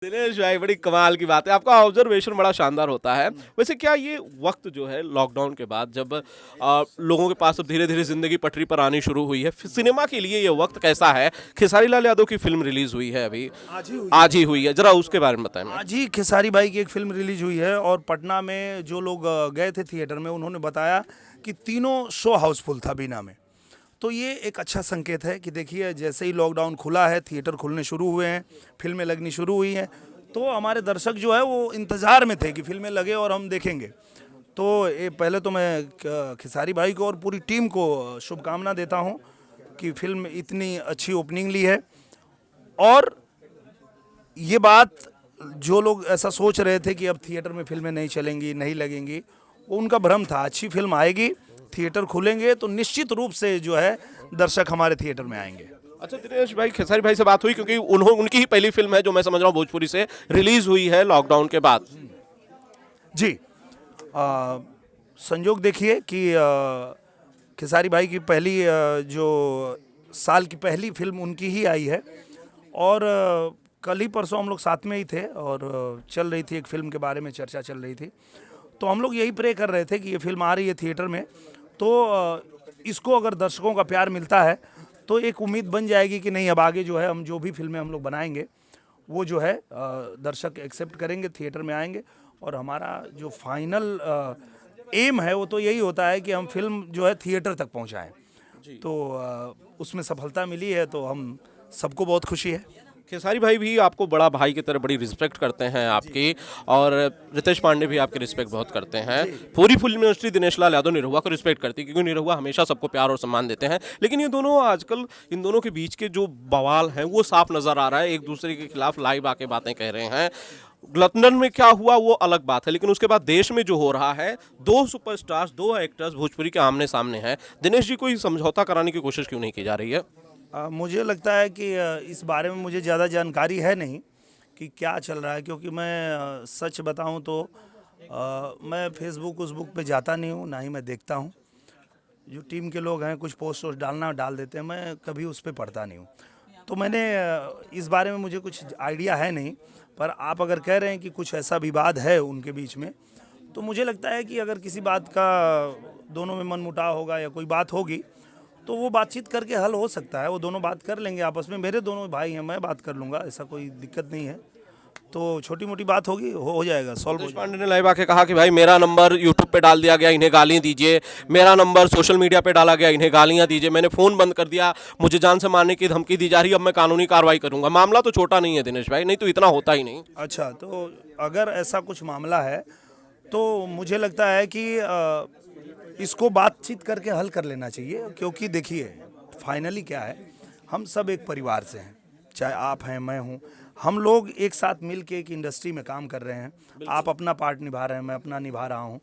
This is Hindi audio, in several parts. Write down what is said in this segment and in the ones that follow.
दिनेश भाई बड़ी कमाल की बात है, आपका ऑब्जर्वेशन बड़ा शानदार होता है। वैसे क्या ये वक्त जो है लॉकडाउन के बाद जब लोगों के पास अब धीरे धीरे जिंदगी पटरी पर आनी शुरू हुई है, सिनेमा के लिए ये वक्त कैसा है? खेसारी लाल यादव की फिल्म रिलीज हुई है अभी, आज ही हुई है, जरा उसके बारे में बताएं। आज ही खेसारी भाई की एक फिल्म रिलीज हुई है और पटना में जो लोग गए थे थिएटर में उन्होंने बताया कि तीनों शो हाउसफुल था बिना में। तो ये एक अच्छा संकेत है कि देखिए जैसे ही लॉकडाउन खुला है, थिएटर खुलने शुरू हुए हैं, फिल्में लगनी शुरू हुई हैं, तो हमारे दर्शक जो है वो इंतज़ार में थे कि फिल्में लगे और हम देखेंगे। तो ये पहले तो मैं खेसारी भाई को और पूरी टीम को शुभकामना देता हूँ कि फिल्म इतनी अच्छी ओपनिंग ली है। और ये बात जो लोग ऐसा सोच रहे थे कि अब थिएटर में फिल्में नहीं चलेंगी, नहीं लगेंगी, वो उनका भ्रम था। अच्छी फिल्म आएगी, थिएटर खुलेंगे तो निश्चित रूप से जो है दर्शक हमारे थिएटर में आएंगे। अच्छा दिनेश भाई, खेसारी भाई से बात हुई क्योंकि उनकी ही पहली फिल्म है जो मैं समझ रहा हूँ भोजपुरी से रिलीज हुई है लॉकडाउन के बाद। जी, संजोग देखिए कि खेसारी भाई की पहली जो साल की पहली फिल्म उनकी ही आई है और कल ही परसों हम लोग साथ में ही थे और चल रही थी एक फिल्म के बारे में चर्चा चल रही थी। तो हम लोग यही प्रे कर रहे थे कि ये फिल्म आ रही है थिएटर में, तो इसको अगर दर्शकों का प्यार मिलता है तो एक उम्मीद बन जाएगी कि नहीं अब आगे जो है हम जो भी फिल्में हम लोग बनाएंगे वो जो है दर्शक एक्सेप्ट करेंगे, थिएटर में आएंगे। और हमारा जो फाइनल एम है वो तो यही होता है कि हम फिल्म जो है थिएटर तक पहुंचाएं। तो उसमें सफलता मिली है तो हम सबको बहुत खुशी है। खेसारी भाई भी आपको बड़ा भाई की तरह बड़ी रिस्पेक्ट करते हैं आपकी, और रितेश पांडे भी आपकी रिस्पेक्ट बहुत करते हैं। पूरी फिल्म इंडस्ट्री दिनेश लाल यादव निरहुआ को रिस्पेक्ट करती है क्योंकि निरहुआ हमेशा सबको प्यार और सम्मान देते हैं। लेकिन ये दोनों आजकल, इन दोनों के बीच के जो बवाल हैं वो साफ नजर आ रहा है, एक दूसरे के खिलाफ लाइव आके बातें कह रहे हैं। लंदन में क्या हुआ वो अलग बात है, लेकिन उसके बाद देश में जो हो रहा है, दो सुपरस्टार्स, दो एक्टर्स भोजपुरी के आमने सामने हैं। दिनेश जी, कोई समझौता कराने की कोशिश क्यों नहीं की जा रही है? मुझे लगता है कि इस बारे में मुझे ज़्यादा जानकारी है नहीं कि क्या चल रहा है, क्योंकि मैं सच बताऊं तो मैं फेसबुक उस बुक पे जाता नहीं हूं, ना ही मैं देखता हूं। जो टीम के लोग हैं कुछ पोस्ट वोस्ट डालना डाल देते हैं, मैं कभी उस पे पढ़ता नहीं हूं। तो मैंने इस बारे में मुझे कुछ आइडिया है नहीं। पर आप अगर कह रहे हैं कि कुछ ऐसा विवाद है उनके बीच में, तो मुझे लगता है कि अगर किसी बात का दोनों में मनमुटाव होगा या कोई बात होगी तो वो बातचीत करके हल हो सकता है। वो दोनों बात कर लेंगे आपस में, मेरे दोनों भाई हैं, मैं बात कर लूँगा, ऐसा कोई दिक्कत नहीं है। तो छोटी मोटी बात होगी, हो जाएगा, सॉल्व हो रितेश जाएगा। पांडे ने लाइव आके कहा कि भाई मेरा नंबर यूट्यूब पे डाल दिया गया, इन्हें गालियां दीजिए। मेरा नंबर सोशल मीडिया पे डाला गया, इन्हें गालियां दीजिए। मैंने फ़ोन बंद कर दिया, मुझे जान से मारने की धमकी दी जा रही है, अब मैं कानूनी कार्रवाई करूंगा। मामला तो छोटा नहीं है दिनेश भाई, नहीं तो इतना होता ही नहीं। अच्छा, तो अगर ऐसा कुछ मामला है तो मुझे लगता है कि इसको बातचीत करके हल कर लेना चाहिए। क्योंकि देखिए फाइनली क्या है, हम सब एक परिवार से हैं, चाहे आप हैं, मैं हूँ, हम लोग एक साथ मिल के एक इंडस्ट्री में काम कर रहे हैं। आप अपना पार्ट निभा रहे हैं, मैं अपना निभा रहा हूँ।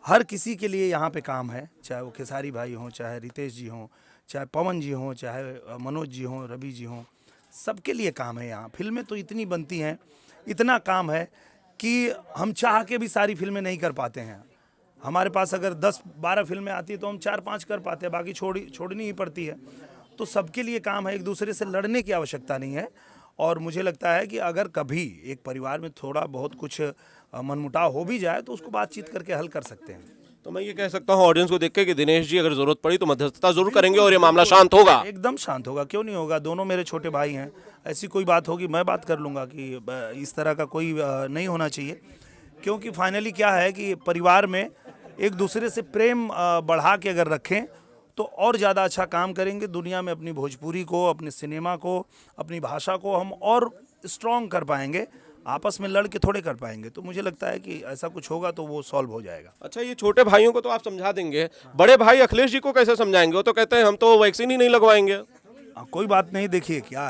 हर किसी के लिए यहाँ पे काम है, चाहे वो खेसारी भाई हों, चाहे रितेश जी हों, चाहे पवन जी हों, चाहे मनोज जी हों, रवि जी हों, सबके लिए काम है यहाँ। फिल्में तो इतनी बनती हैं, इतना काम है कि हम चाह के भी सारी फिल्में नहीं कर पाते हैं। हमारे पास अगर 10-12 फिल्में आती है तो हम 4-5 कर पाते हैं, बाकी छोड़नी ही पड़ती है। तो सबके लिए काम है, एक दूसरे से लड़ने की आवश्यकता नहीं है। और मुझे लगता है कि अगर कभी एक परिवार में थोड़ा बहुत कुछ मनमुटाव हो भी जाए तो उसको बातचीत करके हल कर सकते हैं। तो मैं ये कह सकता हूँ ऑडियंस को देख के कि दिनेश जी अगर जरूरत पड़ी तो मध्यस्थता जरूर करेंगे और ये मामला शांत होगा। एकदम शांत होगा, क्यों नहीं होगा। दोनों मेरे छोटे भाई हैं, ऐसी कोई बात होगी मैं बात कर लूँगा कि इस तरह का कोई नहीं होना चाहिए। क्योंकि फाइनली क्या है कि परिवार में एक दूसरे से प्रेम बढ़ा के अगर रखें तो और ज़्यादा अच्छा काम करेंगे दुनिया में। अपनी भोजपुरी को, अपने सिनेमा को, अपनी भाषा को हम और स्ट्रॉन्ग कर पाएंगे, आपस में लड़ के थोड़े कर पाएंगे। तो मुझे लगता है कि ऐसा कुछ होगा तो वो सॉल्व हो जाएगा। अच्छा, ये छोटे भाइयों को तो आप समझा देंगे, बड़े भाई अखिलेश जी को कैसे समझाएंगे? वो तो कहते हैं हम तो वैक्सीन ही नहीं लगवाएंगे। कोई बात नहीं, देखिए क्या है।